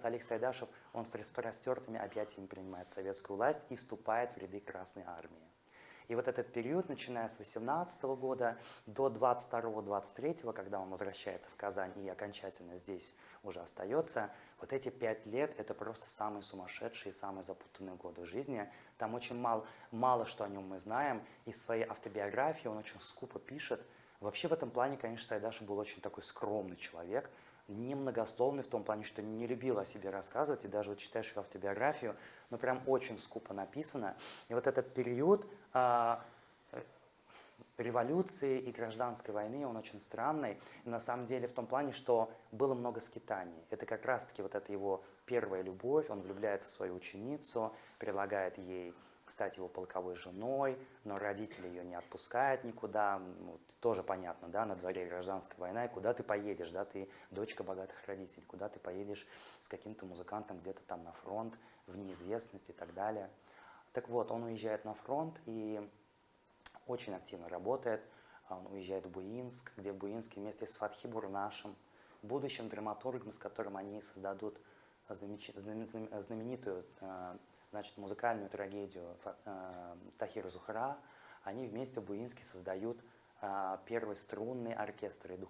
Олег Сайдашев, он с распростертыми объятиями принимает советскую власть и вступает в ряды Красной Армии. И вот этот период, начиная с 18 года до 22-23, когда он возвращается в Казань и окончательно здесь уже остается, вот эти 5 лет – это просто самые сумасшедшие, самые запутанные годы в жизни. Там очень мало что о нем мы знаем. Из своей автобиографии он очень скупо пишет. Вообще в этом плане, конечно, Сайдашев был очень такой скромный человек, немногословный в том плане, что не любил о себе рассказывать, и даже вот читаешь его автобиографию, ну прям очень скупо написано. И вот этот период революции и гражданской войны, он очень странный, и на самом деле в том плане, что было много скитаний. Это как раз-таки вот эта его первая любовь, он влюбляется в свою ученицу, предлагает ей стать его полковой женой, но родители ее не отпускают никуда, ну, тоже понятно, да, на дворе гражданская война, и куда ты поедешь, да, ты дочка богатых родителей, куда ты поедешь с каким-то музыкантом где-то там на фронт, в неизвестность и так далее. Так вот, он уезжает на фронт и очень активно работает, он уезжает в Буинск, где в Буинске вместе с Фатхи Бурнашем, будущим драматургом, с которым они создадут знаменитую, значит, музыкальную трагедию Тахир Зухра, они вместе в Буинске создают первый струнный оркестр и духовой